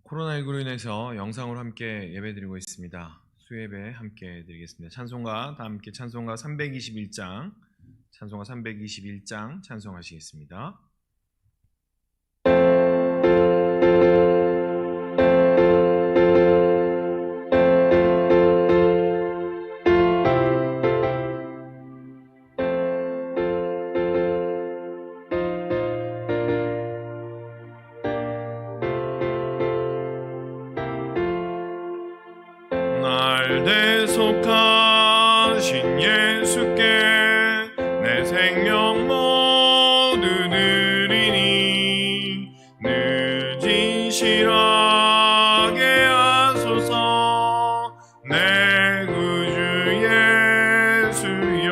코로나19로 인해서 영상으로 함께 예배드리고 있습니다. 수예배 함께 드리겠습니다. 찬송가 다 함께 찬송가 321장 찬송하시겠습니다. 날 대속하신 예수께 내 생명 모두 드리니 늦은 실하게 하소서. 내 구주 예수여,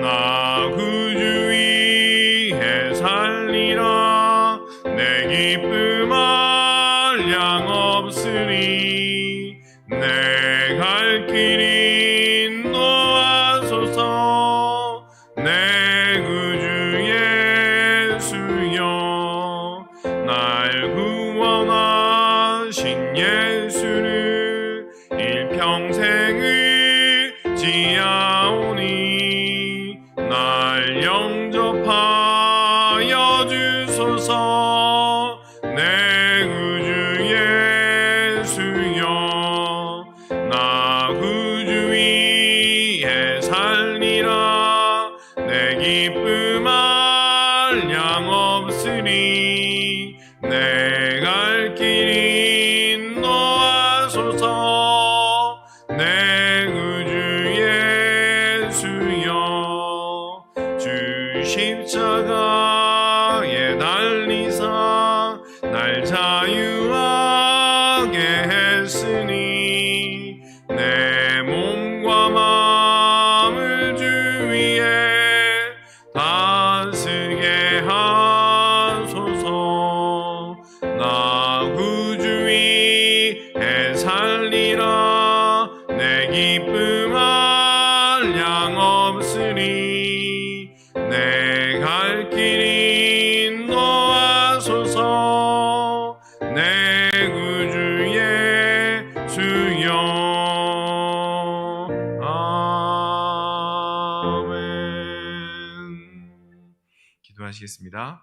나 구주 위에 살리라. 내 기쁨 한량 없으리. 내 갈 길 인도하소서. 내 구주 예수여, 날 구원하신 예수를 일평생 의지하오니 날 영접하여 주소서. 내 구주 예수여, 나 구주 위에 살리라. 내 기쁨 한량 없으리. 내 갈 길 인도하소서. 내 구주 예수여, 주 십자가에 달리사 날 자유하게 했으니 내 몸과 마음을 주 위에 다스게 하소서. 나 구주 위에 살리라. 내 기쁨 한량 없으리. 내 갈 길 인도하소서. 내 구주 예수여. 아멘. 기도하시겠습니다.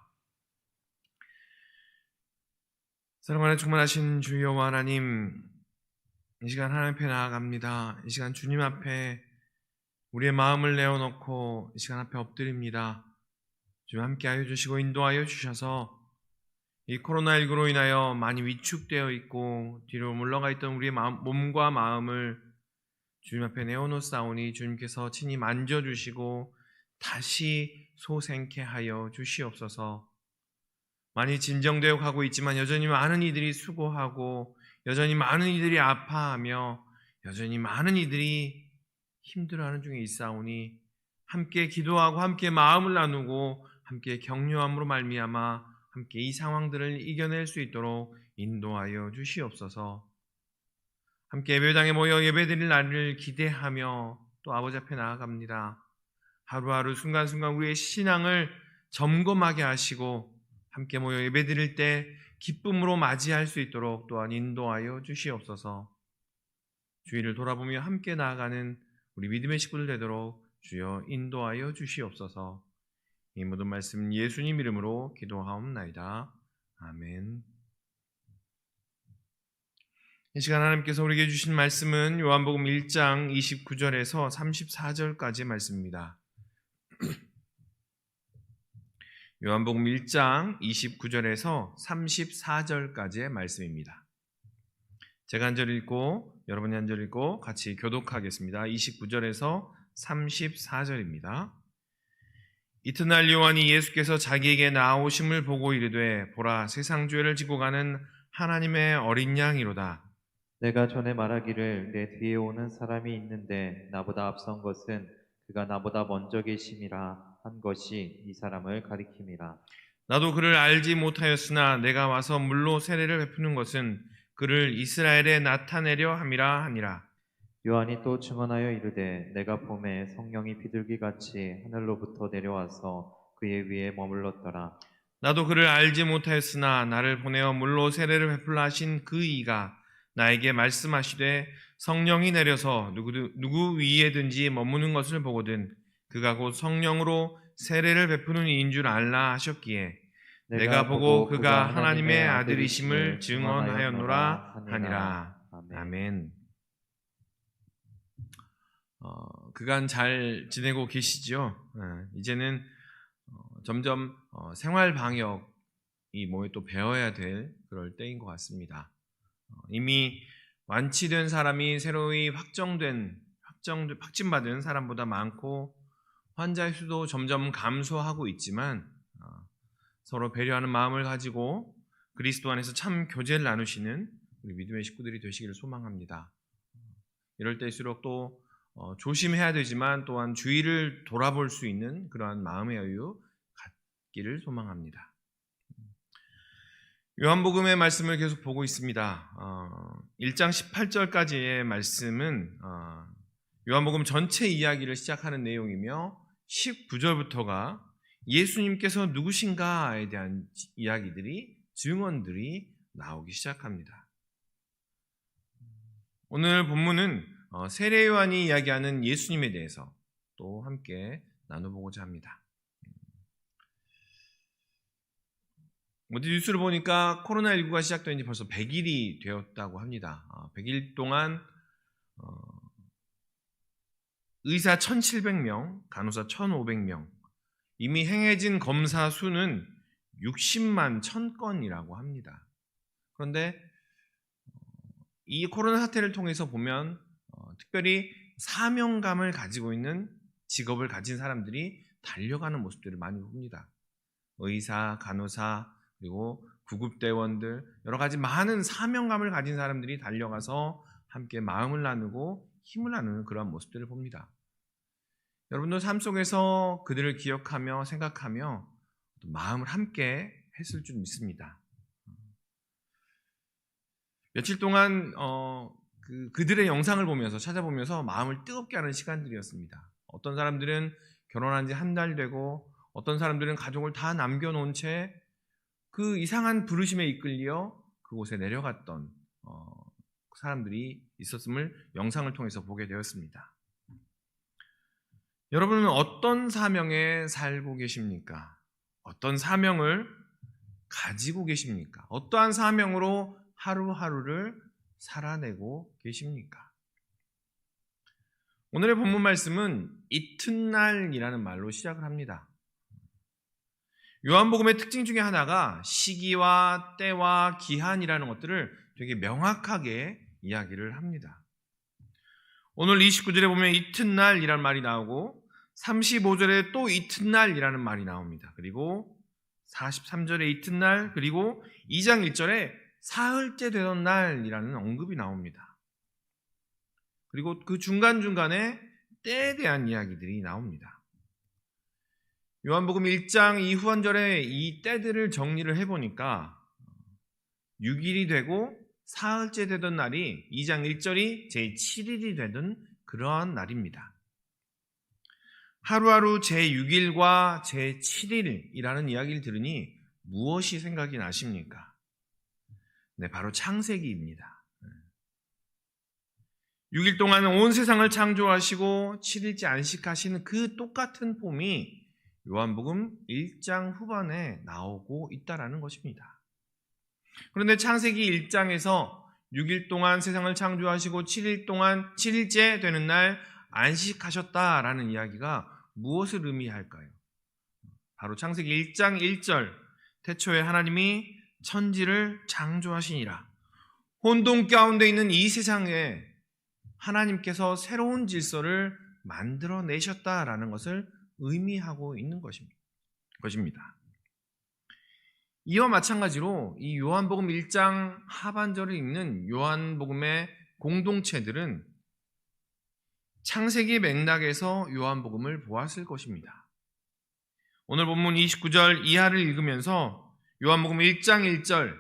사랑 안에 충만하신 주 여호와 하나님, 이 시간 하나님 앞에 나아갑니다. 이 시간 주님 앞에 우리의 마음을 내어놓고 이 시간 앞에 엎드립니다. 주님 함께하여 주시고 인도하여 주셔서 이 코로나19로 인하여 많이 위축되어 있고 뒤로 물러가 있던 우리의 몸과 마음을 주님 앞에 내어놓사오니 주님께서 친히 만져주시고 다시 소생케 하여 주시옵소서. 많이 진정되어 가고 있지만 여전히 많은 이들이 수고하고 여전히 많은 이들이 아파하며 여전히 많은 이들이 힘들어하는 중에 있사오니 함께 기도하고 함께 마음을 나누고 함께 격려함으로 말미암아 함께 이 상황들을 이겨낼 수 있도록 인도하여 주시옵소서. 함께 예배당에 모여 예배드릴 날을 기대하며 또 아버지 앞에 나아갑니다. 하루하루 순간순간 우리의 신앙을 점검하게 하시고 함께 모여 예배드릴 때 기쁨으로 맞이할 수 있도록 또한 인도하여 주시옵소서. 주의를 돌아보며 함께 나아가는 우리 믿음의 식구들 되도록 주여 인도하여 주시옵소서. 이 모든 말씀 예수님 이름으로 기도하옵나이다. 아멘. 이 시간 하나님께서 우리에게 주신 말씀은 요한복음 1장 29절에서 34절까지의 말씀입니다. 요한복음 1장 29절에서 34절까지의 말씀입니다. 제가 한 절 읽고 여러분이 한 절 읽고 같이 교독하겠습니다. 29절에서 34절입니다. 이튿날 요한이 예수께서 자기에게 나오심을 보고 이르되 보라, 세상 죄를 지고 가는 하나님의 어린 양이로다. 내가 전에 말하기를 내 뒤에 오는 사람이 있는데 나보다 앞선 것은 그가 나보다 먼저 계심이라 한 것이 이 사람을 가리킴이라. 나도 그를 알지 못하였으나 내가 와서 물로 세례를 베푸는 것은 그를 이스라엘에 나타내려 함이라 하니라. 요한이 또 증언하여 이르되 내가 봄에 성령이 비둘기같이 하늘로부터 내려와서 그의 위에 머물렀더라. 나도 그를 알지 못하였으나 나를 보내어 물로 세례를 베풀라 하신 그 이가 나에게 말씀하시되 성령이 내려서 누구 위에든지 머무는 것을 보거든 그가 곧 성령으로 세례를 베푸는 이인 줄 알라 하셨기에 내가 보고 그가 하나님의 아들이심을 증언하였노라 하니라. 아멘. 그간 잘 지내고 계시죠? 이제는 점점 생활 방역이 몸에 또 배워야 될 그럴 때인 것 같습니다. 이미 완치된 사람이 새로이 확진받은 사람보다 많고 환자의 수도 점점 감소하고 있지만 서로 배려하는 마음을 가지고 그리스도 안에서 참 교제를 나누시는 우리 믿음의 식구들이 되시기를 소망합니다. 이럴 때일수록 또 조심해야 되지만 또한 주의를 돌아볼 수 있는 그러한 마음의 여유 갖기를 소망합니다. 요한복음의 말씀을 계속 보고 있습니다. 1장 18절까지의 말씀은 요한복음 전체 이야기를 시작하는 내용이며 19절부터가 예수님께서 누구신가에 대한 이야기들이 증언들이 나오기 시작합니다. 오늘 본문은 세례 요한이 이야기하는 예수님에 대해서 또 함께 나눠보고자 합니다. 어디 뉴스를 보니까 코로나19가 시작된 지 벌써 100일이 되었다고 합니다. 100일 동안 의사 1,700명, 간호사 1,500명, 이미 행해진 검사 수는 60만 1,000건이라고 합니다. 그런데 이 코로나 사태를 통해서 보면 특별히 사명감을 가지고 있는 직업을 가진 사람들이 달려가는 모습들을 많이 봅니다. 의사, 간호사, 그리고 구급대원들, 여러 가지 많은 사명감을 가진 사람들이 달려가서 함께 마음을 나누고 힘을 나누는 그러한 모습들을 봅니다. 여러분도 삶 속에서 그들을 기억하며 생각하며 마음을 함께 했을 줄 믿습니다. 며칠 동안 그들의 영상을 보면서 찾아보면서 마음을 뜨겁게 하는 시간들이었습니다. 어떤 사람들은 결혼한 지 한 달 되고 어떤 사람들은 가족을 다 남겨놓은 채 그 이상한 부르심에 이끌려 그곳에 내려갔던 사람들이 있었음을 영상을 통해서 보게 되었습니다. 여러분은 어떤 사명에 살고 계십니까? 어떤 사명을 가지고 계십니까? 어떠한 사명으로 하루하루를 살아내고 계십니까? 오늘의 본문 말씀은 이튿날이라는 말로 시작을 합니다. 요한복음의 특징 중에 하나가 시기와 때와 기한이라는 것들을 되게 명확하게 이야기를 합니다. 오늘 29절에 보면 이튿날이라는 말이 나오고 35절에 또 이튿날이라는 말이 나옵니다. 그리고 43절에 이튿날, 그리고 2장 1절에 사흘째 되던 날이라는 언급이 나옵니다. 그리고 그 중간중간에 때에 대한 이야기들이 나옵니다. 요한복음 1장 이후한절에 이 때들을 정리를 해보니까 6일이 되고 사흘째 되던 날이 2장 1절이 제7일이 되던 그러한 날입니다. 하루하루 제6일과 제7일이라는 이야기를 들으니 무엇이 생각이 나십니까? 네, 바로 창세기입니다. 6일 동안 온 세상을 창조하시고 7일째 안식하시는 그 똑같은 폼이 요한복음 1장 후반에 나오고 있다라는 것입니다. 그런데 창세기 1장에서 6일 동안 세상을 창조하시고 7일째 되는 날 안식하셨다라는 이야기가 무엇을 의미할까요? 바로 창세기 1장 1절 태초에 하나님이 천지를 창조하시니라. 혼돈 가운데 있는 이 세상에 하나님께서 새로운 질서를 만들어내셨다라는 것을 의미하고 있는 것입니다. 이와 마찬가지로 이 요한복음 1장 하반절을 읽는 요한복음의 공동체들은 창세기 맥락에서 요한복음을 보았을 것입니다. 오늘 본문 29절 이하를 읽으면서 요한복음 1장 1절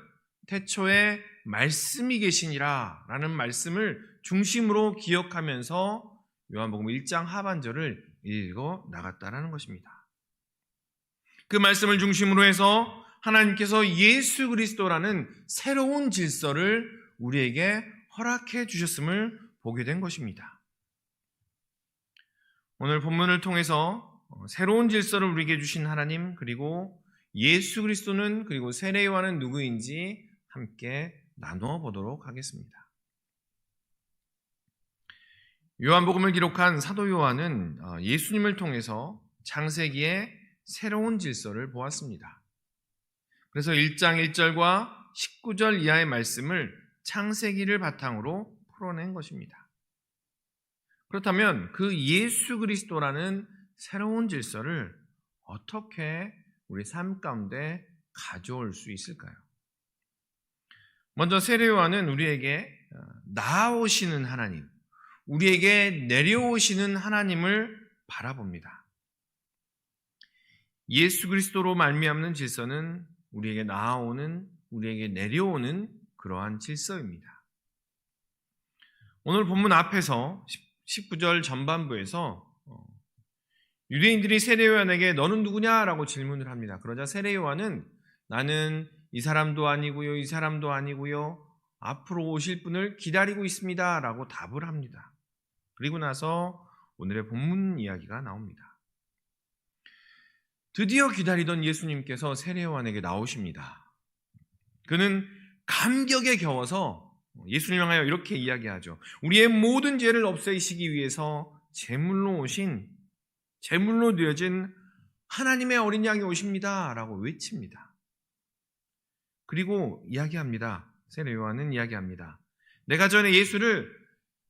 태초에 말씀이 계시니라 라는 말씀을 중심으로 기억하면서 요한복음 1장 하반절을 읽어 나갔다라는 것입니다. 그 말씀을 중심으로 해서 하나님께서 예수 그리스도라는 새로운 질서를 우리에게 허락해 주셨음을 보게 된 것입니다. 오늘 본문을 통해서 새로운 질서를 우리에게 주신 하나님, 그리고 예수 그리스도는, 그리고 세례 요한은 누구인지 함께 나누어 보도록 하겠습니다. 요한복음을 기록한 사도 요한은 예수님을 통해서 창세기의 새로운 질서를 보았습니다. 그래서 1장 1절과 19절 이하의 말씀을 창세기를 바탕으로 풀어낸 것입니다. 그렇다면 그 예수 그리스도라는 새로운 질서를 어떻게 우리 삶 가운데 가져올 수 있을까요? 먼저 세례 요한은 우리에게 나아오시는 하나님, 우리에게 내려오시는 하나님을 바라봅니다. 예수 그리스도로 말미암는 질서는 우리에게 나아오는, 우리에게 내려오는 그러한 질서입니다. 오늘 본문 앞에서 19절 전반부에서 유대인들이 세례 요한에게 너는 누구냐라고 질문을 합니다. 그러자 세례 요한은 나는 이 사람도 아니고요, 이 사람도 아니고요, 앞으로 오실 분을 기다리고 있습니다 라고 답을 합니다. 그리고 나서 오늘의 본문 이야기가 나옵니다. 드디어 기다리던 예수님께서 세례 요한에게 나오십니다. 그는 감격에 겨워서 예수님을 향하여 이렇게 이야기하죠. 우리의 모든 죄를 없애시기 위해서 제물로 오신, 제물로 되어진 하나님의 어린 양이 오십니다 라고 외칩니다. 그리고 이야기합니다. 세례 요한은 이야기합니다. 내가 전에 예수를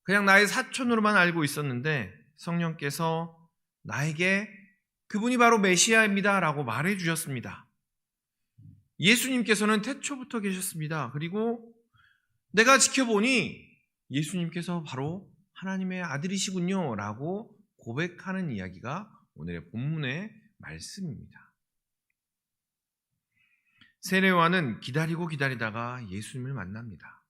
그냥 나의 사촌으로만 알고 있었는데 성령께서 나에게 그분이 바로 메시아입니다 라고 말해 주셨습니다. 예수님께서는 태초부터 계셨습니다. 그리고 내가 지켜보니 예수님께서 바로 하나님의 아들이시군요 라고 고백하는 이야기가 오늘의 본문의 말씀입니다. 세례 요한은 기다리고 기다리다가 예수님을 만납니다.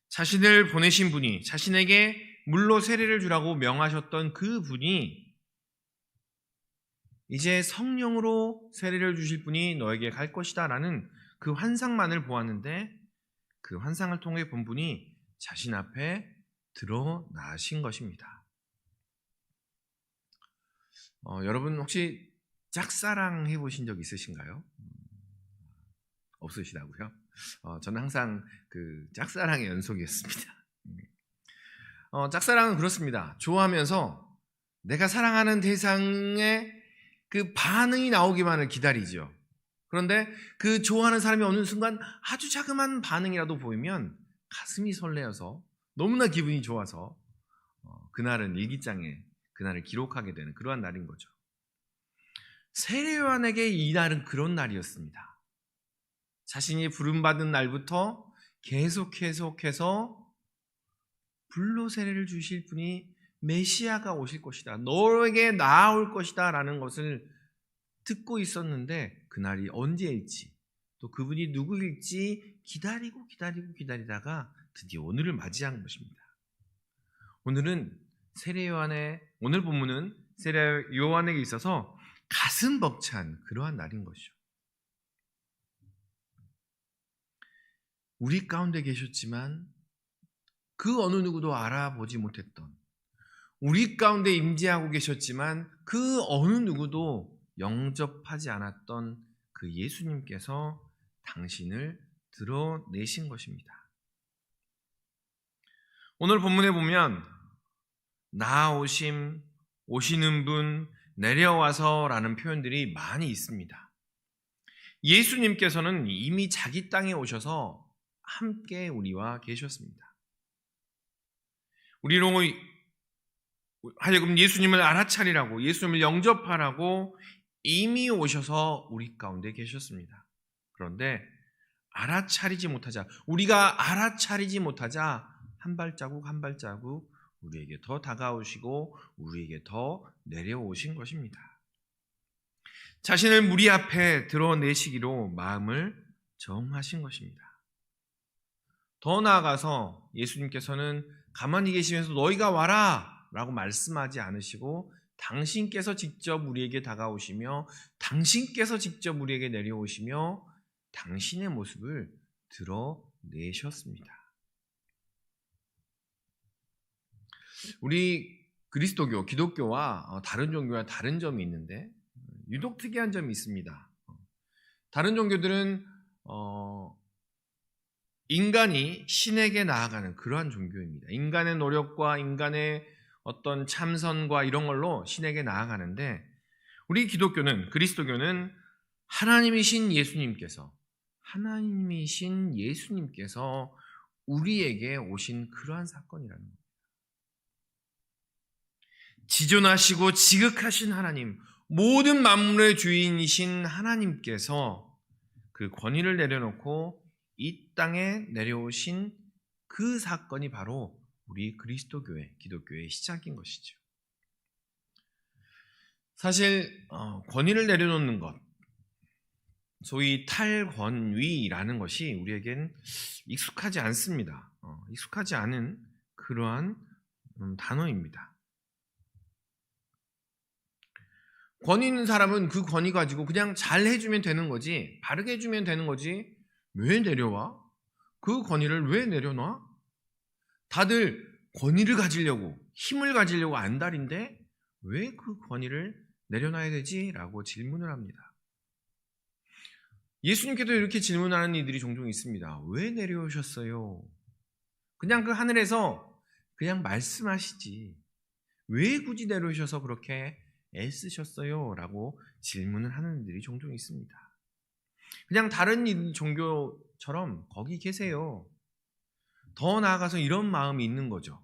자신을 보내신 분이, 자신에게 물로 세례를 주라고 명하셨던 그 분이 이제 성령으로 세례를 주실 분이 너에게 갈 것이다 라는 그 환상만을 보았는데 그 환상을 통해 본 분이 자신 앞에 드러나신 것입니다. 여러분 혹시 짝사랑 해보신 적 있으신가요? 없으시다고요? 저는 항상 그 짝사랑의 연속이었습니다. 짝사랑은 그렇습니다. 좋아하면서 내가 사랑하는 대상의 그 반응이 나오기만을 기다리죠. 그런데 그 좋아하는 사람이 어느 순간 아주 자그마한 반응이라도 보이면 가슴이 설레어서 너무나 기분이 좋아서 그날은 일기장에 그날을 기록하게 되는 그러한 날인 거죠. 세례 요한에게 이 날은 그런 날이었습니다. 자신이 부름받은 날부터 계속해서 불로 세례를 주실 분이 메시아가 오실 것이다, 너에게 나아올 것이다 라는 것을 듣고 있었는데 그날이 언제일지, 또 그분이 누구일지 기다리다가 드디어 오늘을 맞이한 것입니다. 오늘 본문은 세례 요한에게 있어서 가슴 벅찬 그러한 날인 것이죠. 우리 가운데 계셨지만 그 어느 누구도 알아보지 못했던, 우리 가운데 임재하고 계셨지만 그 어느 누구도 영접하지 않았던 그 예수님께서 당신을 드러내신 것입니다. 오늘 본문에 보면 나아오심, 오시는 분, 내려와서라는 표현들이 많이 있습니다. 예수님께서는 이미 자기 땅에 오셔서 함께 우리와 계셨습니다. 우리로 하여금 예수님을 알아차리라고, 예수님을 영접하라고 이미 오셔서 우리 가운데 계셨습니다. 그런데 우리가 알아차리지 못하자 한 발자국 우리에게 더 다가오시고 우리에게 더 내려오신 것입니다. 자신을 무리 앞에 드러내시기로 마음을 정하신 것입니다. 더 나아가서 예수님께서는 가만히 계시면서 너희가 와라 라고 말씀하지 않으시고 당신께서 직접 우리에게 다가오시며 당신께서 직접 우리에게 내려오시며 당신의 모습을 드러내셨습니다. 우리 그리스도교, 기독교와 다른 종교와 다른 점이 있는데 유독 특이한 점이 있습니다. 다른 종교들은 인간이 신에게 나아가는 그러한 종교입니다. 인간의 노력과 인간의 어떤 참선과 이런 걸로 신에게 나아가는데 우리 기독교는, 그리스도교는 하나님이신 예수님께서 우리에게 오신 그러한 사건이라는 겁니다. 지존하시고 지극하신 하나님, 모든 만물의 주인이신 하나님께서 그 권위를 내려놓고 이 땅에 내려오신 그 사건이 바로 우리 그리스도교회, 기독교의 시작인 것이죠. 사실 권위를 내려놓는 것, 소위 탈권위라는 것이 우리에겐 익숙하지 않습니다. 익숙하지 않은 그러한 단어입니다. 권위 있는 사람은 그 권위 가지고 그냥 잘 해주면 되는 거지, 바르게 해주면 되는 거지, 왜 내려와? 그 권위를 왜 내려놔? 다들 권위를 가지려고, 힘을 가지려고 안달인데 왜 그 권위를 내려놔야 되지? 라고 질문을 합니다. 예수님께도 이렇게 질문하는 이들이 종종 있습니다. 왜 내려오셨어요? 그냥 그 하늘에서 그냥 말씀하시지. 왜 굳이 내려오셔서 그렇게 애쓰셨어요? 라고 질문을 하는 이들이 종종 있습니다. 그냥 다른 종교처럼 거기 계세요. 더 나아가서 이런 마음이 있는 거죠.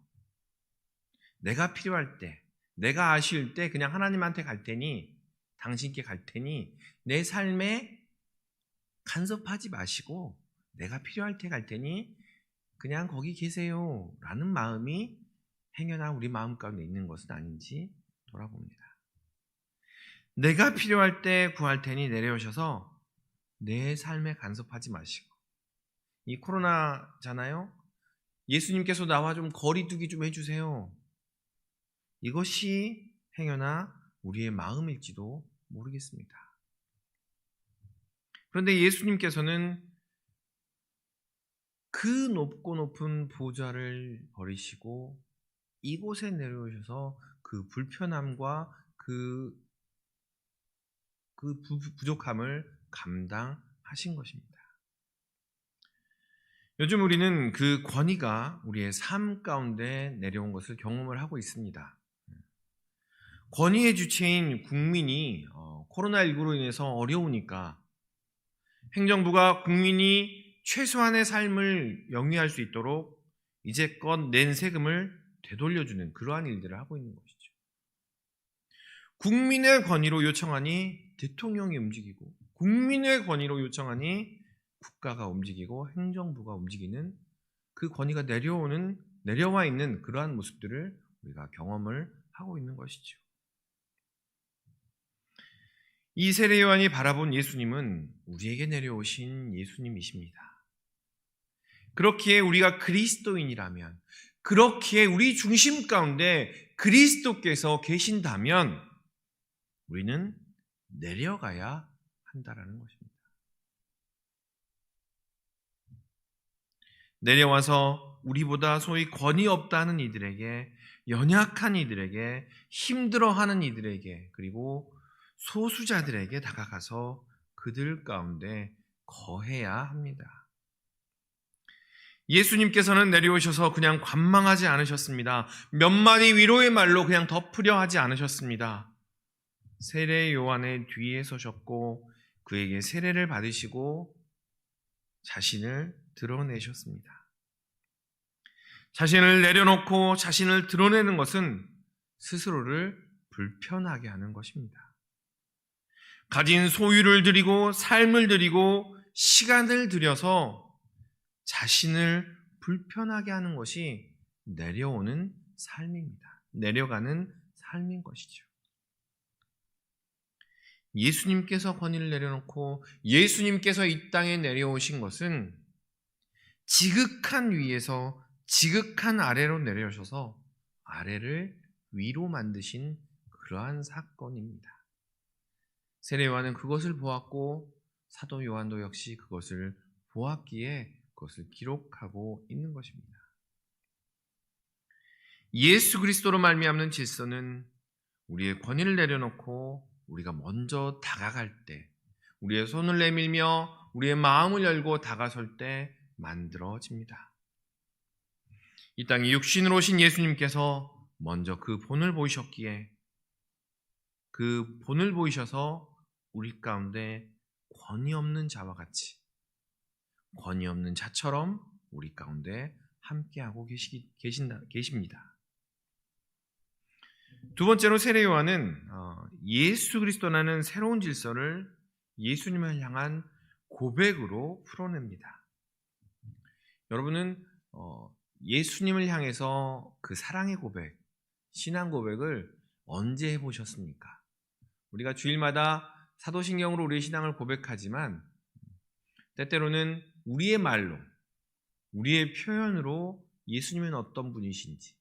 내가 필요할 때, 내가 아쉬울 때 그냥 하나님한테 갈 테니, 당신께 갈 테니 내 삶에 간섭하지 마시고 내가 필요할 때 갈 테니 그냥 거기 계세요 라는 마음이 행여나 우리 마음 가운데 있는 것은 아닌지 돌아봅니다. 내가 필요할 때 구할 테니 내려오셔서 내 삶에 간섭하지 마시고, 이 코로나잖아요. 예수님께서 나와 좀 거리두기 좀 해주세요. 이것이 행여나 우리의 마음일지도 모르겠습니다. 그런데 예수님께서는 그 높고 높은 보좌를 버리시고 이곳에 내려오셔서 그 불편함과 그 부족함을 감당하신 것입니다. 요즘 우리는 그 권위가 우리의 삶 가운데 내려온 것을 경험을 하고 있습니다. 권위의 주체인 국민이 코로나19로 인해서 어려우니까 행정부가 국민이 최소한의 삶을 영위할 수 있도록 이제껏 낸 세금을 되돌려주는 그러한 일들을 하고 있는 것이죠. 국민의 권위로 요청하니 대통령이 움직이고, 국민의 권위로 요청하니 국가가 움직이고 행정부가 움직이는 그 권위가 내려와 있는 그러한 모습들을 우리가 경험을 하고 있는 것이죠. 이 세례 요한이 바라본 예수님은 우리에게 내려오신 예수님이십니다. 그렇기에 우리가 그리스도인이라면, 그렇기에 우리 중심 가운데 그리스도께서 계신다면 우리는 내려가야 한다라는 것입니다. 내려와서 우리보다 소위 권위 없다는 이들에게, 연약한 이들에게, 힘들어하는 이들에게, 그리고 소수자들에게 다가가서 그들 가운데 거해야 합니다. 예수님께서는 내려오셔서 그냥 관망하지 않으셨습니다. 몇 마디 위로의 말로 그냥 덮으려 하지 않으셨습니다. 세례 요한의 뒤에 서셨고 그에게 세례를 받으시고 자신을 드러내셨습니다. 자신을 내려놓고 자신을 드러내는 것은 스스로를 불편하게 하는 것입니다. 가진 소유를 드리고 삶을 드리고 시간을 들여서 자신을 불편하게 하는 것이 내려오는 삶입니다. 내려가는 삶인 것이죠. 예수님께서 권위를 내려놓고 예수님께서 이 땅에 내려오신 것은 지극한 위에서 지극한 아래로 내려오셔서 아래를 위로 만드신 그러한 사건입니다. 세례 요한은 그것을 보았고 사도 요한도 역시 그것을 보았기에 그것을 기록하고 있는 것입니다. 예수 그리스도로 말미암는 질서는 우리의 권위를 내려놓고 우리가 먼저 다가갈 때, 우리의 손을 내밀며 우리의 마음을 열고 다가설 때 만들어집니다. 이 땅에 육신으로 오신 예수님께서 먼저 그 본을 보이셨기에 그 본을 보이셔서 우리 가운데 권위 없는 자와 같이, 권위 없는 자처럼 우리 가운데 함께하고 계십니다. 두 번째로 세례 요한은 예수 그리스도라는 새로운 질서를 예수님을 향한 고백으로 풀어냅니다. 여러분은 예수님을 향해서 그 사랑의 고백, 신앙 고백을 언제 해보셨습니까? 우리가 주일마다 사도신경으로 우리의 신앙을 고백하지만 때때로는 우리의 말로, 우리의 표현으로 예수님은 어떤 분이신지,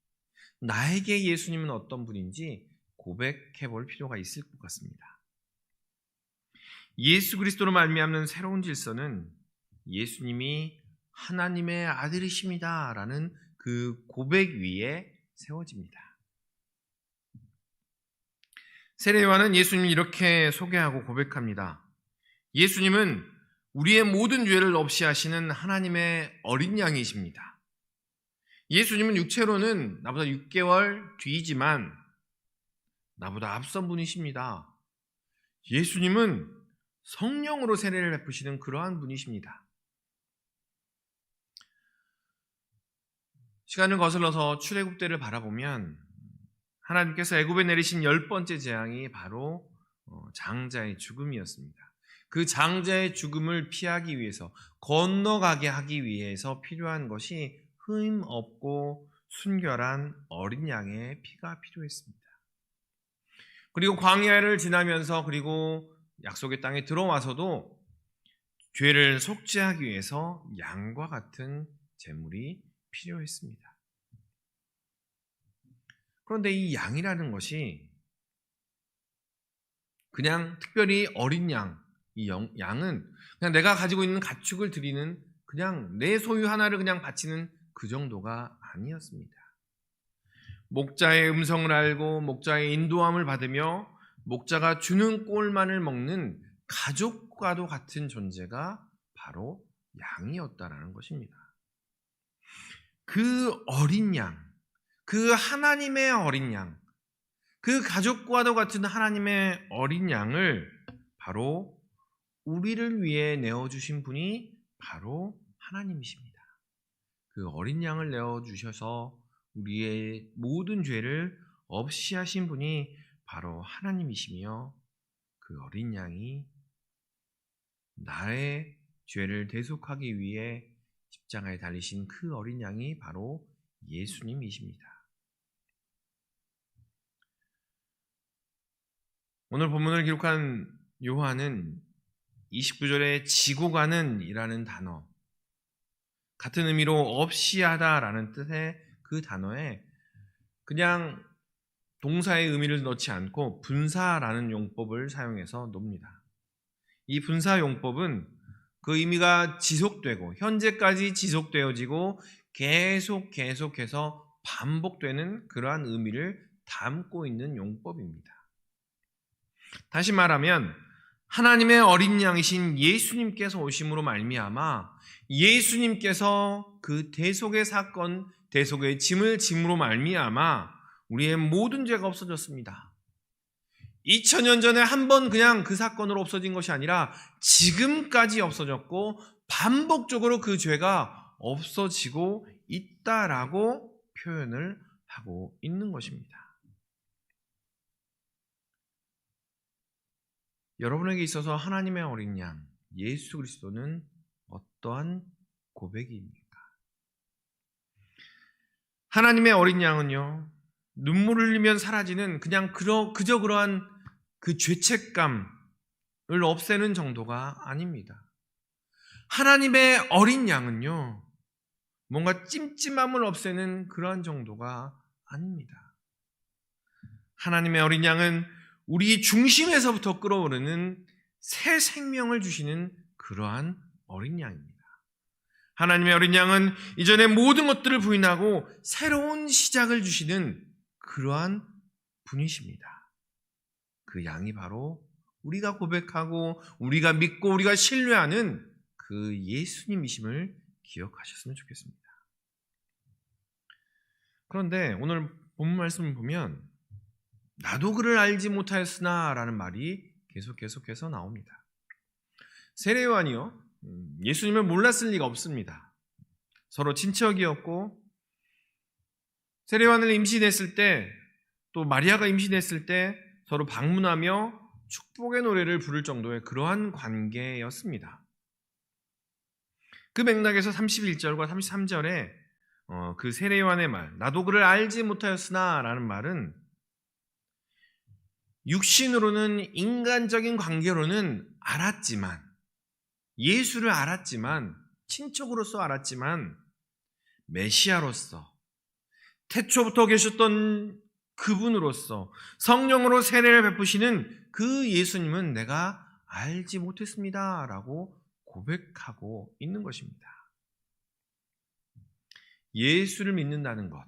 나에게 예수님은 어떤 분인지 고백해 볼 필요가 있을 것 같습니다. 예수 그리스도로 말미암는 새로운 질서는 예수님이 하나님의 아들이십니다 라는 그 고백 위에 세워집니다. 세례 요한은 예수님을 이렇게 소개하고 고백합니다. 예수님은 우리의 모든 죄를 없이 하시는 하나님의 어린 양이십니다. 예수님은 육체로는 나보다 6개월 뒤이지만 나보다 앞선 분이십니다. 예수님은 성령으로 세례를 베푸시는 그러한 분이십니다. 시간을 거슬러서 출애굽 때를 바라보면 하나님께서 애굽에 내리신 10번째 재앙이 바로 장자의 죽음이었습니다. 그 장자의 죽음을 피하기 위해서, 건너가게 하기 위해서 필요한 것이 흠 없고 순결한 어린 양의 피가 필요했습니다. 그리고 광야를 지나면서 그리고 약속의 땅에 들어와서도 죄를 속죄하기 위해서 양과 같은 제물이 필요했습니다. 그런데 이 양이라는 것이 그냥 특별히 어린 양, 이 양은 그냥 내가 가지고 있는 가축을 드리는, 그냥 내 소유 하나를 그냥 바치는 그 정도가 아니었습니다. 목자의 음성을 알고 목자의 인도함을 받으며 목자가 주는 꼴만을 먹는 가족과도 같은 존재가 바로 양이었다라는 것입니다. 그 어린 양, 그 하나님의 어린 양, 그 가족과도 같은 하나님의 어린 양을 바로 우리를 위해 내어주신 분이 바로 하나님이십니다. 그 어린 양을 내어주셔서 우리의 모든 죄를 없이 하신 분이 바로 하나님이시며, 그 어린 양이 나의 죄를 대속하기 위해 십자가에 달리신 그 어린 양이 바로 예수님이십니다. 오늘 본문을 기록한 요한은 29절에 지고 가는 이라는 단어, 같은 의미로 없이 하다라는 뜻의 그 단어에 그냥 동사의 의미를 넣지 않고 분사라는 용법을 사용해서 놉니다. 이 분사 용법은 그 의미가 지속되고 현재까지 지속되어지고 계속해서 반복되는 그러한 의미를 담고 있는 용법입니다. 다시 말하면 하나님의 어린 양이신 예수님께서 오심으로 말미암아 예수님께서 그 대속의 사건, 대속의 짐을 짐으로 말미암아 우리의 모든 죄가 없어졌습니다. 2000년 전에 한 번 그냥 그 사건으로 없어진 것이 아니라 지금까지 없어졌고 반복적으로 그 죄가 없어지고 있다라고 표현을 하고 있는 것입니다. 여러분에게 있어서 하나님의 어린 양 예수 그리스도는 어떠한 고백입니까? 하나님의 어린 양은요, 눈물을 흘리면 사라지는 그냥 그저 그러한 그 죄책감을 없애는 정도가 아닙니다. 하나님의 어린 양은요, 뭔가 찜찜함을 없애는 그러한 정도가 아닙니다. 하나님의 어린 양은 우리 중심에서부터 끌어오르는 새 생명을 주시는 그러한 어린 양입니다. 하나님의 어린 양은 이전의 모든 것들을 부인하고 새로운 시작을 주시는 그러한 분이십니다. 그 양이 바로 우리가 고백하고 우리가 믿고 우리가 신뢰하는 그 예수님이심을 기억하셨으면 좋겠습니다. 그런데 오늘 본문 말씀을 보면 나도 그를 알지 못하였으나 라는 말이 계속해서 나옵니다. 세례요한이요, 예수님을 몰랐을 리가 없습니다. 서로 친척이었고 세례요한을 임신했을 때, 또 마리아가 임신했을 때 서로 방문하며 축복의 노래를 부를 정도의 그러한 관계였습니다. 그 맥락에서 31절과 33절에 그 세례요한의 말, 나도 그를 알지 못하였으나 라는 말은 육신으로는 인간적인 관계로는 알았지만, 예수를 알았지만, 친척으로서 알았지만 메시아로서 태초부터 계셨던 그분으로서 성령으로 세례를 베푸시는 그 예수님은 내가 알지 못했습니다 라고 고백하고 있는 것입니다. 예수를 믿는다는 것,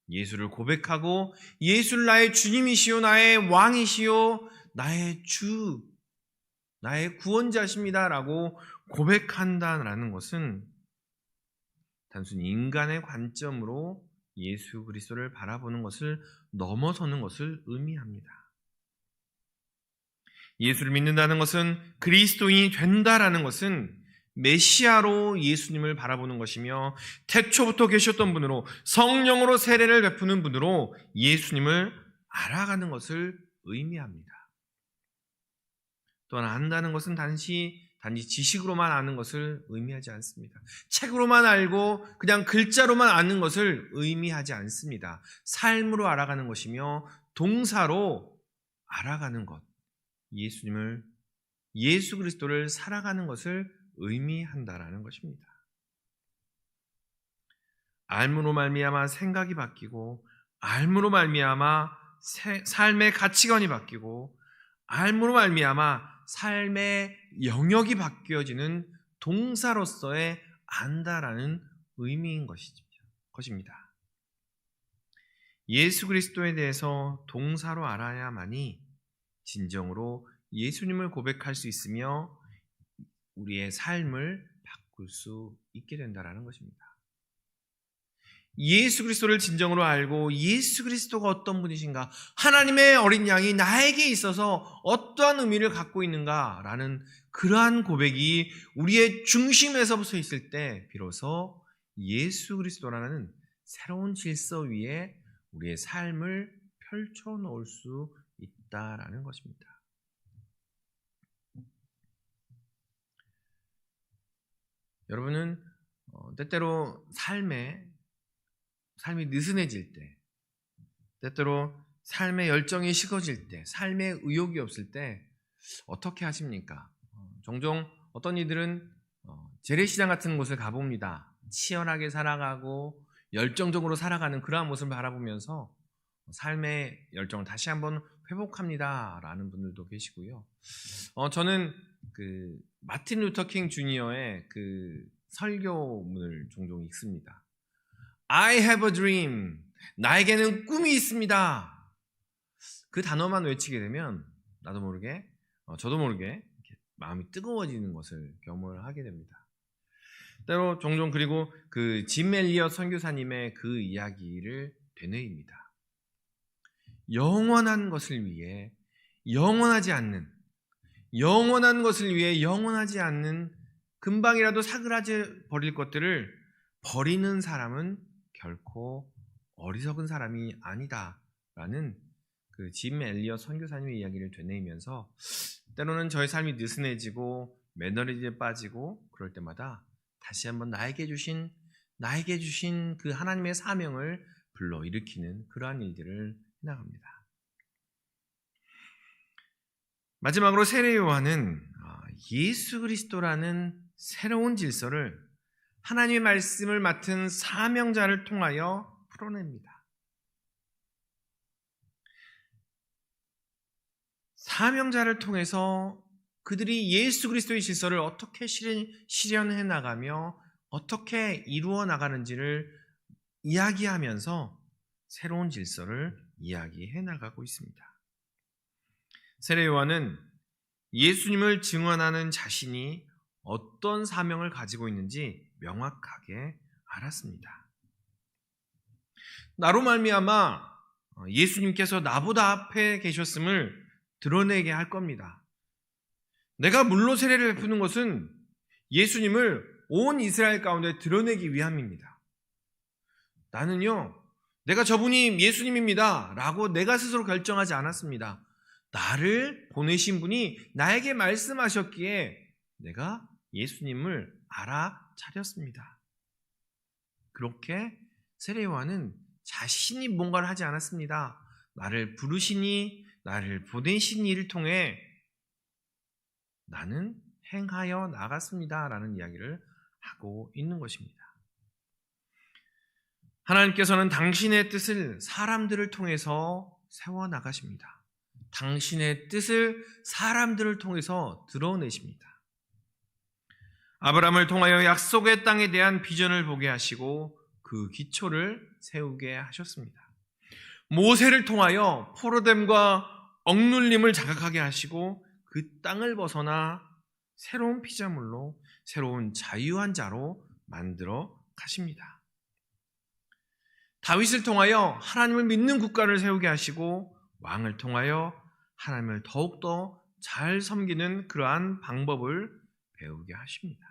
예수를 고백하고 예수를 나의 주님이시요 나의 왕이시요 나의 주, 나의 구원자십니다 라고 고백한다라는 것은 단순히 인간의 관점으로 예수 그리스도를 바라보는 것을 넘어서는 것을 의미합니다. 예수를 믿는다는 것은, 그리스도인이 된다라는 것은 메시아로 예수님을 바라보는 것이며 태초부터 계셨던 분으로 성령으로 세례를 베푸는 분으로 예수님을 알아가는 것을 의미합니다. 또한 안다는 것은 단지 지식으로만 아는 것을 의미하지 않습니다. 책으로만 알고 그냥 글자로만 아는 것을 의미하지 않습니다. 삶으로 알아가는 것이며 동사로 알아가는 것, 예수님을, 예수 그리스도를 살아가는 것을 의미한다라는 것입니다. 알므로 말미암아 생각이 바뀌고, 알므로 말미암아 삶의 가치관이 바뀌고, 알므로 말미암아 삶의 영역이 바뀌어지는 동사로서의 안다라는 의미인 것입니다. 예수 그리스도에 대해서 동사로 알아야만이 진정으로 예수님을 고백할 수 있으며 우리의 삶을 바꿀 수 있게 된다는 것입니다. 예수 그리스도를 진정으로 알고 예수 그리스도가 어떤 분이신가, 하나님의 어린 양이 나에게 있어서 어떠한 의미를 갖고 있는가라는 그러한 고백이 우리의 중심에서 서 있을 때 비로소 예수 그리스도라는 새로운 질서 위에 우리의 삶을 펼쳐놓을 수 있다라는 것입니다. 여러분은 때때로 삶이 느슨해질 때, 때때로 삶의 열정이 식어질 때, 삶의 의욕이 없을 때 어떻게 하십니까? 종종 어떤 이들은 재래시장 같은 곳을 가봅니다. 치열하게 살아가고 열정적으로 살아가는 그러한 모습을 바라보면서 삶의 열정을 다시 한번 회복합니다 라는 분들도 계시고요. 저는 그 마틴 루터 킹 주니어의 그 설교문을 종종 읽습니다. I have a dream. 나에게는 꿈이 있습니다. 그 단어만 외치게 되면 저도 모르게 이렇게 마음이 뜨거워지는 것을 경험하게 됩니다. 때로 종종 그리고 그 짐 엘리엇 선교사님의 그 이야기를 되뇌입니다. 영원한 것을 위해 영원하지 않는 금방이라도 사그라져 버릴 것들을 버리는 사람은 결코 어리석은 사람이 아니다라는 그 짐 엘리엇 선교사님의 이야기를 되뇌이면서 때로는 저의 삶이 느슨해지고 매너리즘에 빠지고 그럴 때마다 다시 한번 나에게 주신 그 하나님의 사명을 불러일으키는 그러한 일들을 해나갑니다. 마지막으로 세례 요한은 예수 그리스도라는 새로운 질서를 하나님의 말씀을 맡은 사명자를 통하여 풀어냅니다. 사명자를 통해서 그들이 예수 그리스도의 질서를 어떻게 실현해 나가며 어떻게 이루어 나가는지를 이야기하면서 새로운 질서를 이야기해 나가고 있습니다. 세례 요한은 예수님을 증언하는 자신이 어떤 사명을 가지고 있는지 명확하게 알았습니다. 나로 말미암아 예수님께서 나보다 앞에 계셨음을 드러내게 할 겁니다. 내가 물로 세례를 베푸는 것은 예수님을 온 이스라엘 가운데 드러내기 위함입니다. 나는요, 내가 저분이 예수님입니다 라고 내가 스스로 결정하지 않았습니다. 나를 보내신 분이 나에게 말씀하셨기에 내가 예수님을 알아차렸습니다. 그렇게 세례 요한은 자신이 뭔가를 하지 않았습니다. 나를 부르시니 나를 보내신 이를 통해 나는 행하여 나갔습니다 라는 이야기를 하고 있는 것입니다. 하나님께서는 당신의 뜻을 사람들을 통해서 세워나가십니다. 당신의 뜻을 사람들을 통해서 드러내십니다. 아브라함을 통하여 약속의 땅에 대한 비전을 보게 하시고 그 기초를 세우게 하셨습니다. 모세를 통하여 포로됨과 억눌림을 자각하게 하시고 그 땅을 벗어나 새로운 피조물로 새로운 자유한 자로 만들어 가십니다. 다윗을 통하여 하나님을 믿는 국가를 세우게 하시고 왕을 통하여 하나님을 더욱더 잘 섬기는 그러한 방법을 배우게 하십니다.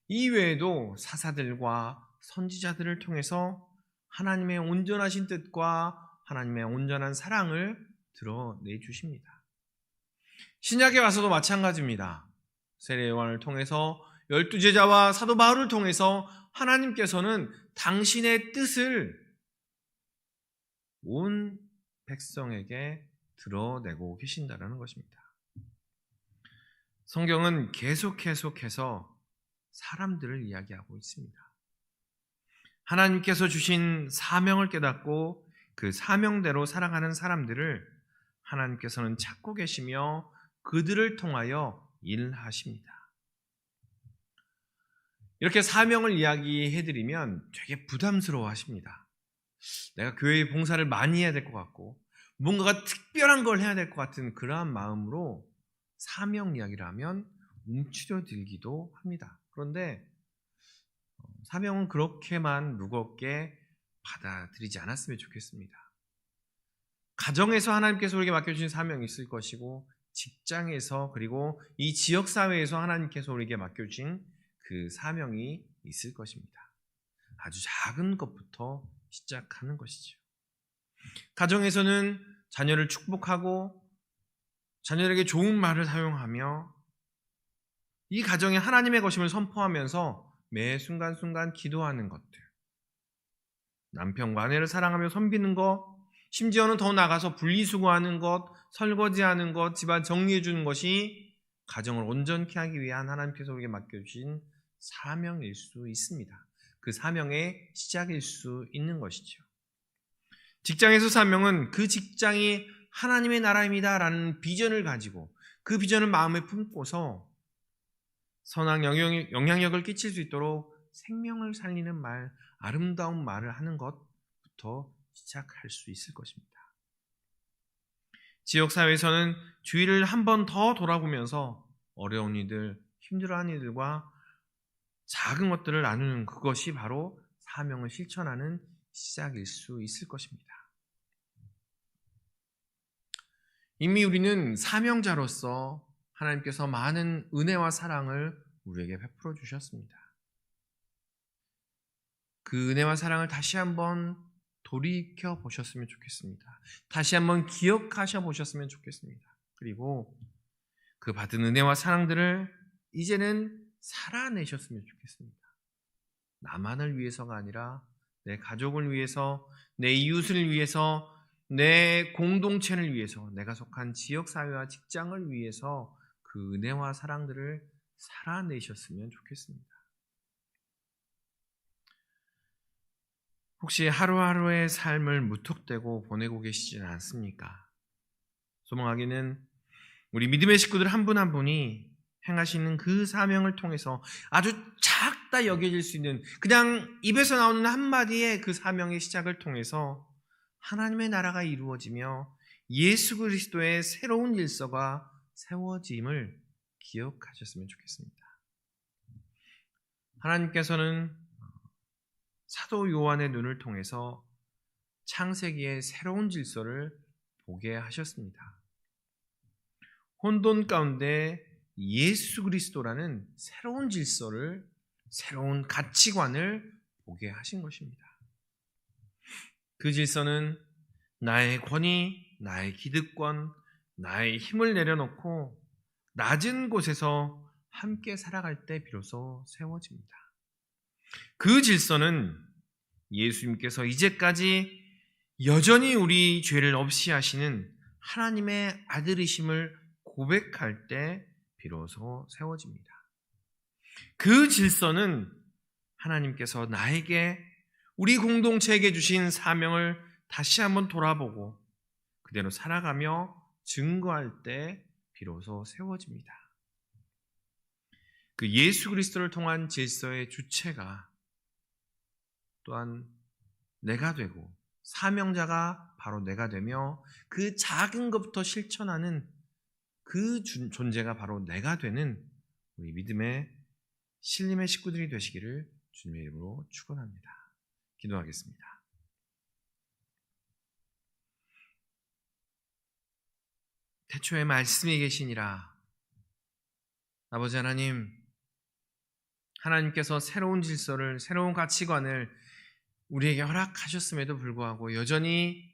이외에도 사사들과 선지자들을 통해서 하나님의 온전하신 뜻과 하나님의 온전한 사랑을 드러내 주십니다. 신약에 와서도 마찬가지입니다. 세례 요한을 통해서 12제자와 사도 바울을 통해서 하나님께서는 당신의 뜻을 온 백성에게 드러내고 계신다는 것입니다. 성경은 계속해서 사람들을 이야기하고 있습니다. 하나님께서 주신 사명을 깨닫고 그 사명대로 살아가는 사람들을 하나님께서는 찾고 계시며 그들을 통하여 일하십니다. 이렇게 사명을 이야기해드리면 되게 부담스러워 하십니다. 내가 교회의 봉사를 많이 해야 될 것 같고 뭔가가 특별한 걸 해야 될 것 같은 그러한 마음으로 사명 이야기를 하면 움츠려들기도 합니다. 그런데 사명은 그렇게만 무겁게 받아들이지 않았으면 좋겠습니다. 가정에서 하나님께서 우리에게 맡겨주신 사명이 있을 것이고 직장에서 그리고 이 지역사회에서 하나님께서 우리에게 맡겨주신 그 사명이 있을 것입니다. 아주 작은 것부터 시작하는 것이죠. 가정에서는 자녀를 축복하고 자녀에게 좋은 말을 사용하며 이 가정이 하나님의 것임을 선포하면서 매 순간순간 기도하는 것들, 남편과 아내를 사랑하며 섬기는 것, 심지어는 더 나가서 분리수거하는 것, 설거지하는 것, 집안 정리해 주는 것이 가정을 온전케 하기 위한 하나님께서 우리에게 맡겨주신 사명일 수 있습니다. 그 사명의 시작일 수 있는 것이죠. 직장에서 사명은 그 직장이 하나님의 나라입니다 라는 비전을 가지고 그 비전을 마음에 품고서 선한 영향력을 끼칠 수 있도록 생명을 살리는 말, 아름다운 말을 하는 것부터 시작할 수 있을 것입니다. 지역사회에서는 주위를 한 번 더 돌아보면서 어려운 이들, 힘들어하는 이들과 작은 것들을 나누는 그것이 바로 사명을 실천하는 시작일 수 있을 것입니다. 이미 우리는 사명자로서 하나님께서 많은 은혜와 사랑을 우리에게 베풀어 주셨습니다. 그 은혜와 사랑을 다시 한번 돌이켜 보셨으면 좋겠습니다. 다시 한번 기억하셔 보셨으면 좋겠습니다. 그리고 그 받은 은혜와 사랑들을 이제는 살아내셨으면 좋겠습니다. 나만을 위해서가 아니라 내 가족을 위해서, 내 이웃을 위해서, 내 공동체를 위해서, 내가 속한 지역사회와 직장을 위해서 그 은혜와 사랑들을 살아내셨으면 좋겠습니다. 혹시 하루하루의 삶을 무턱대고 보내고 계시지는 않습니까? 소망하기는 우리 믿음의 식구들 한 분 한 분이 행하시는 그 사명을 통해서 아주 작다 여겨질 수 있는, 그냥 입에서 나오는 한마디의 그 사명의 시작을 통해서 하나님의 나라가 이루어지며 예수 그리스도의 새로운 질서가 세워짐을 기억하셨으면 좋겠습니다. 하나님께서는 사도 요한의 눈을 통해서 창세기의 새로운 질서를 보게 하셨습니다. 혼돈 가운데 예수 그리스도라는 새로운 질서를, 새로운 가치관을 보게 하신 것입니다. 그 질서는 나의 권위, 나의 기득권, 나의 힘을 내려놓고 낮은 곳에서 함께 살아갈 때 비로소 세워집니다. 그 질서는 예수님께서 이제까지 여전히 우리 죄를 없이 하시는 하나님의 아들이심을 고백할 때 비로소 세워집니다. 그 질서는 하나님께서 나에게, 우리 공동체에게 주신 사명을 다시 한번 돌아보고 그대로 살아가며 증거할 때 비로소 세워집니다. 그 예수 그리스도를 통한 질서의 주체가 또한 내가 되고 사명자가 바로 내가 되며 그 작은 것부터 실천하는 그 존재가 바로 내가 되는 우리 믿음의 신림의 식구들이 되시기를 주님의 이름으로 축원합니다. 기도하겠습니다. 태초에 말씀이 계시니라. 아버지 하나님, 하나님께서 새로운 질서를, 새로운 가치관을 우리에게 허락하셨음에도 불구하고 여전히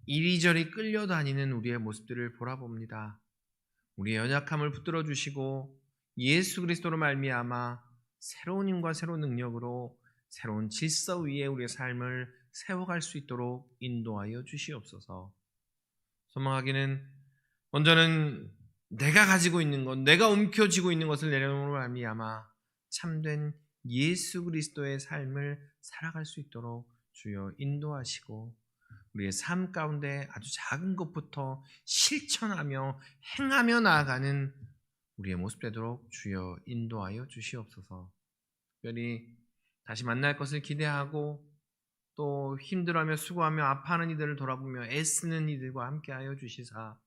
이리저리 끌려다니는 우리의 모습들을 보라봅니다. 우리의 연약함을 붙들어 주시고 예수 그리스도로 말미암아 새로운 힘과 새로운 능력으로 새로운 질서 위에 우리의 삶을 세워갈 수 있도록 인도하여 주시옵소서. 소망하기는 먼저는 내가 가지고 있는 것, 내가 움켜쥐고 있는 것을 내려놓음으로 말미암아 참된 예수 그리스도의 삶을 살아갈 수 있도록 주여 인도하시고 우리의 삶 가운데 아주 작은 것부터 실천하며 행하며 나아가는 우리의 모습 되도록 주여 인도하여 주시옵소서. 특별히 다시 만날 것을 기대하고 또 힘들어하며 수고하며 아파하는 이들을 돌아보며 애쓰는 이들과 함께하여 주시사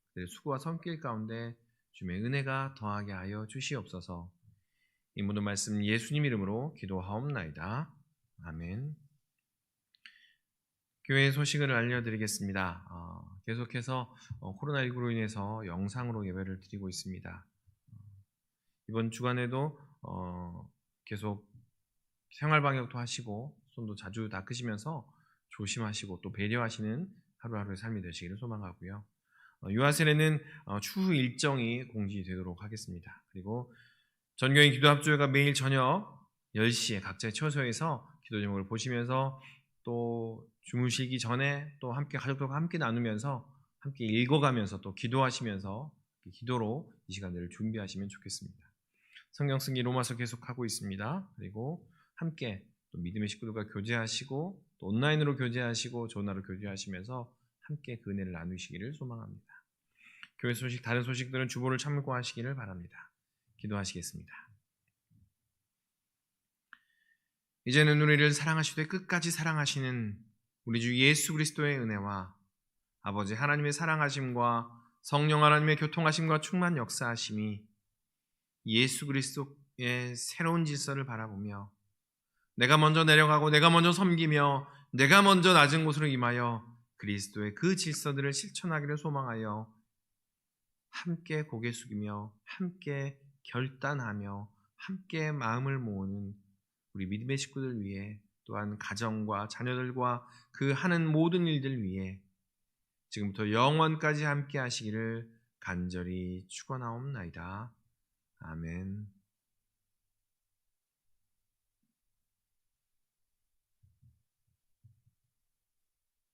그들의 수고와 손길 가운데 주님의 은혜가 더하게 하여 주시옵소서. 이 모든 말씀 예수님 이름으로 기도하옵나이다. 아멘. 교회의 소식을 알려드리겠습니다. 계속해서 코로나19로 인해서 영상으로 예배를 드리고 있습니다. 이번 주간에도 계속 생활방역도 하시고 손도 자주 닦으시면서 조심하시고 또 배려하시는 하루하루의 삶이 되시기를 소망하고요. 유아셀에는 추후 일정이 공지되도록 하겠습니다. 그리고 전교인 기도합조회가 매일 저녁 10시에 각자의 처소에서 기도 제목을 보시면서 또 주무시기 전에 또 함께 가족들과 함께 나누면서 함께 읽어가면서 또 기도하시면서 기도로 이 시간들을 준비하시면 좋겠습니다. 성경 승기 로마서 계속하고 있습니다. 그리고 함께 또 믿음의 식구들과 교제하시고 또 온라인으로 교제하시고 전화로 교제하시면서 함께 그 은혜를 나누시기를 소망합니다. 교회 소식, 다른 소식들은 주보를 참고하시기를 바랍니다. 기도하시겠습니다. 이제는 우리를 사랑하시되 끝까지 사랑하시는 우리 주 예수 그리스도의 은혜와 아버지 하나님의 사랑하심과 성령 하나님의 교통하심과 충만 역사하심이 예수 그리스도의 새로운 질서를 바라보며 내가 먼저 내려가고 내가 먼저 섬기며 내가 먼저 낮은 곳으로 임하여 그리스도의 그 질서들을 실천하기를 소망하여 함께 고개 숙이며 함께 결단하며 함께 마음을 모으는 우리 믿음의 식구들 위해 또한 가정과 자녀들과 그 하는 모든 일들 위해 지금부터 영원까지 함께 하시기를 간절히 축원하옵나이다. 아멘.